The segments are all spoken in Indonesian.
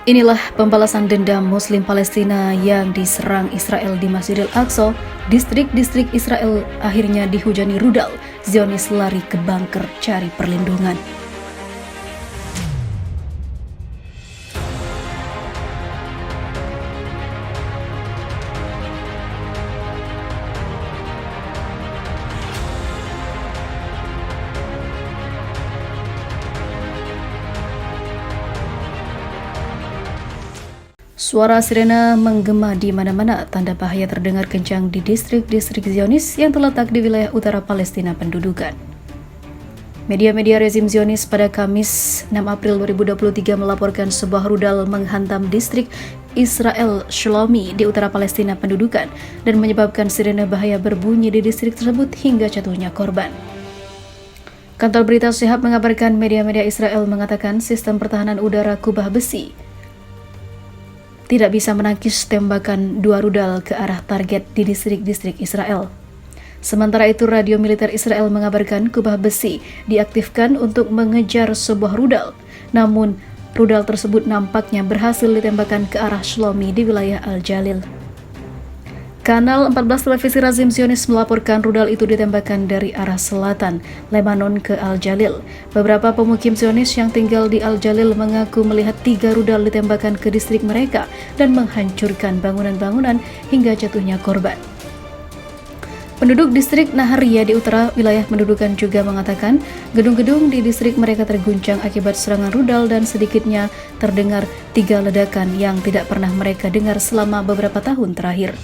Inilah pembalasan dendam Muslim Palestina yang diserang Israel di Masjidil Aqsa. Distrik-distrik Israel akhirnya dihujani rudal. Zionis lari ke bunker cari perlindungan. Suara sirena menggema di mana-mana, tanda bahaya terdengar kencang di distrik-distrik Zionis yang terletak di wilayah utara Palestina pendudukan. Media-media rezim Zionis pada Kamis 6 April 2023 melaporkan sebuah rudal menghantam distrik Israel Shlomi di utara Palestina pendudukan dan menyebabkan sirena bahaya berbunyi di distrik tersebut hingga jatuhnya korban. Kantor berita Shihab mengabarkan media-media Israel mengatakan sistem pertahanan udara kubah besi tidak bisa menangkis tembakan dua rudal ke arah target di distrik-distrik Israel. Sementara itu, radio militer Israel mengabarkan kubah besi diaktifkan untuk mengejar sebuah rudal. Namun, rudal tersebut nampaknya berhasil ditembakkan ke arah Shlomi di wilayah Al-Jalil. Kanal 14 televisi rezim Zionis melaporkan rudal itu ditembakkan dari arah selatan Lebanon ke Al-Jalil. Beberapa pemukim Zionis yang tinggal di Al-Jalil mengaku melihat 3 rudal ditembakkan ke distrik mereka dan menghancurkan bangunan-bangunan hingga jatuhnya korban. Penduduk distrik Nahariya di utara wilayah pendudukan juga mengatakan gedung-gedung di distrik mereka terguncang akibat serangan rudal dan sedikitnya terdengar 3 ledakan yang tidak pernah mereka dengar selama beberapa tahun terakhir.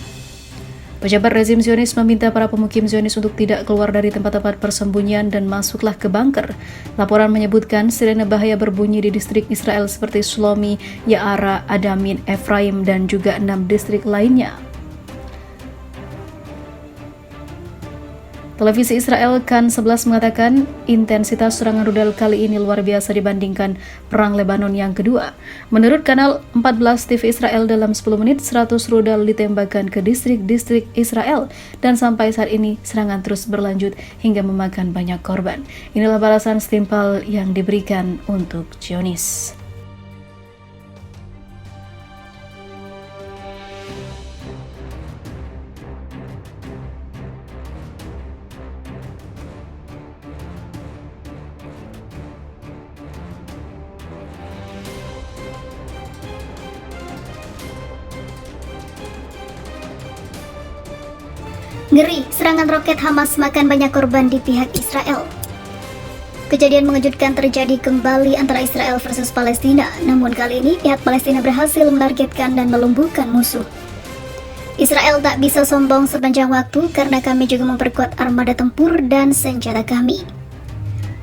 Pejabat rezim Zionis meminta para pemukim Zionis untuk tidak keluar dari tempat-tempat persembunyian dan masuklah ke bunker. Laporan menyebutkan sirena bahaya berbunyi di distrik Israel seperti Shlomi, Ya'ara, Adamin, Efraim, dan juga 6 distrik lainnya. Televisi Israel Kan 11 mengatakan intensitas serangan rudal kali ini luar biasa dibandingkan Perang Lebanon yang kedua. Menurut kanal 14 TV Israel, dalam 10 menit 100 rudal ditembakkan ke distrik-distrik Israel dan sampai saat ini serangan terus berlanjut hingga memakan banyak korban. Inilah balasan setimpal yang diberikan untuk Zionis. Ngeri, serangan roket Hamas makan banyak korban di pihak Israel. Kejadian mengejutkan terjadi kembali antara Israel versus Palestina, namun kali ini pihak Palestina berhasil menargetkan dan melumpuhkan musuh. Israel tak bisa sombong sepanjang waktu karena kami juga memperkuat armada tempur dan senjata kami.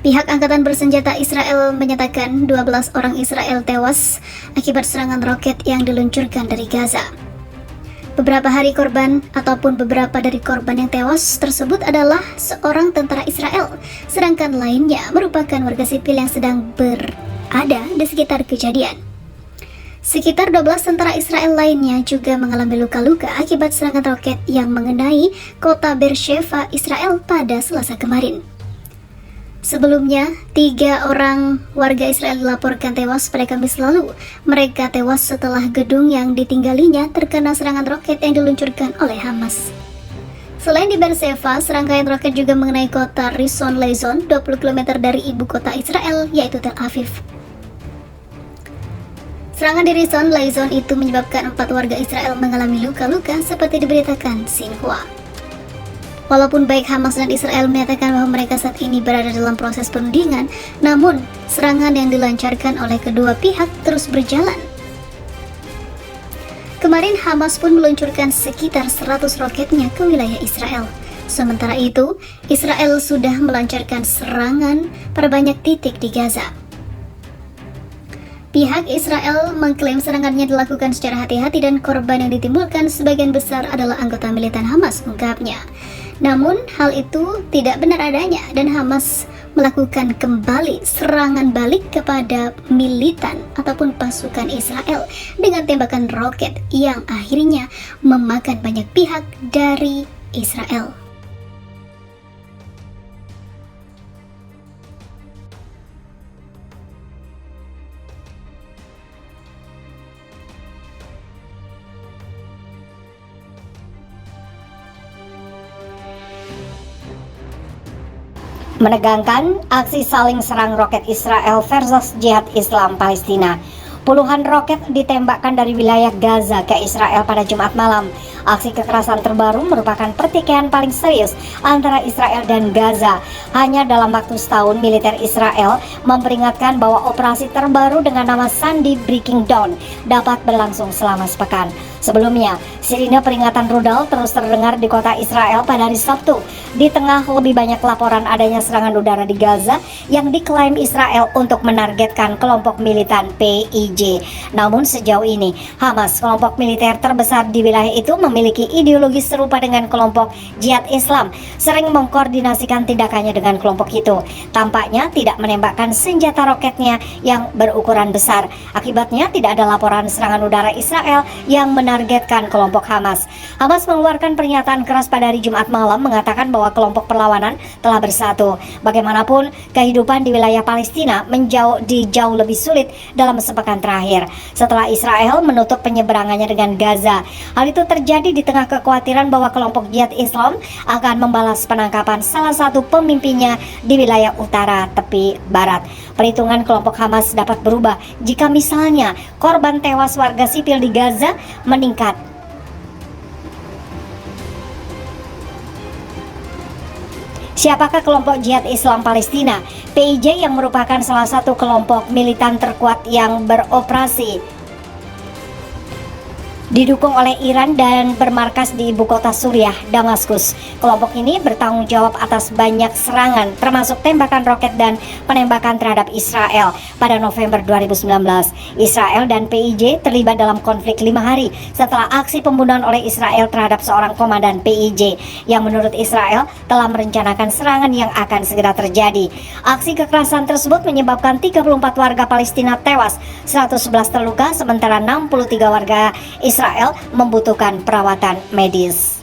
Pihak Angkatan Bersenjata Israel menyatakan 12 orang Israel tewas akibat serangan roket yang diluncurkan dari Gaza. Beberapa hari korban ataupun beberapa dari korban yang tewas tersebut adalah seorang tentara Israel, sedangkan lainnya merupakan warga sipil yang sedang berada di sekitar kejadian. Sekitar 12 tentara Israel lainnya juga mengalami luka-luka akibat serangan roket yang mengenai kota Beersheva, Israel pada Selasa kemarin. Sebelumnya, 3 orang warga Israel dilaporkan tewas pada Kamis lalu. Mereka tewas setelah gedung yang ditinggalinya terkena serangan roket yang diluncurkan oleh Hamas. Selain di Beersheva, serangkaian roket juga mengenai kota Rishon LeZion, 20 km dari ibu kota Israel, yaitu Tel Aviv. Serangan di Rishon LeZion itu menyebabkan 4 warga Israel mengalami luka-luka seperti diberitakan Xinhua. Walaupun baik Hamas dan Israel menyatakan bahwa mereka saat ini berada dalam proses perundingan, namun serangan yang dilancarkan oleh kedua pihak terus berjalan. Kemarin Hamas pun meluncurkan sekitar 100 roketnya ke wilayah Israel. Sementara itu, Israel sudah melancarkan serangan pada banyak titik di Gaza. Pihak Israel mengklaim serangannya dilakukan secara hati-hati dan korban yang ditimbulkan sebagian besar adalah anggota militan Hamas, ungkapnya. Namun, hal itu tidak benar adanya dan Hamas melakukan kembali serangan balik kepada militan ataupun pasukan Israel dengan tembakan roket yang akhirnya memakan banyak pihak dari Israel. menegangkan aksi saling serang roket Israel versus Jihad Islam Palestina. Puluhan roket ditembakkan dari wilayah Gaza ke Israel pada Jumat malam. Aksi kekerasan terbaru merupakan pertikaian paling serius antara Israel dan Gaza. Hanya dalam waktu setahun, militer Israel memperingatkan bahwa operasi terbaru dengan nama Sunday Breaking Dawn dapat berlangsung selama sepekan. Sebelumnya, sirine peringatan rudal terus terdengar di kota Israel pada hari Sabtu. Di tengah lebih banyak laporan adanya serangan udara di Gaza yang diklaim Israel untuk menargetkan kelompok militan PIJ. Namun sejauh ini, Hamas, kelompok militer terbesar di wilayah itu, memiliki ideologi serupa dengan kelompok Jihad Islam, sering mengkoordinasikan tindakannya dengan kelompok itu. Tampaknya tidak menembakkan senjata roketnya yang berukuran besar. Akibatnya tidak ada laporan serangan udara Israel yang menargetkan kelompok Hamas. Hamas mengeluarkan pernyataan keras pada hari Jumat malam mengatakan bahwa kelompok perlawanan telah bersatu. Bagaimanapun, kehidupan di wilayah Palestina jauh lebih sulit dalam sepekan terakhir setelah Israel menutup penyeberangannya dengan Gaza. Hal itu terjadi di tengah kekhawatiran bahwa kelompok Jihad Islam akan membalas penangkapan salah satu pemimpinnya di wilayah utara tepi barat. Perhitungan kelompok Hamas dapat berubah jika misalnya korban tewas warga sipil di Gaza meningkat. Siapakah kelompok Jihad Islam Palestina? PIJ yang merupakan salah satu kelompok militan terkuat yang beroperasi didukung oleh Iran dan bermarkas di ibu kota Suriah, Damaskus. Kelompok ini bertanggung jawab atas banyak serangan, termasuk tembakan roket dan penembakan terhadap Israel pada November 2019. Israel dan PIJ terlibat dalam konflik 5 hari setelah aksi pembunuhan oleh Israel terhadap seorang komandan PIJ yang menurut Israel telah merencanakan serangan yang akan segera terjadi. Aksi kekerasan tersebut menyebabkan 34 warga Palestina tewas, 111 terluka, sementara 63 warga Israel membutuhkan perawatan medis.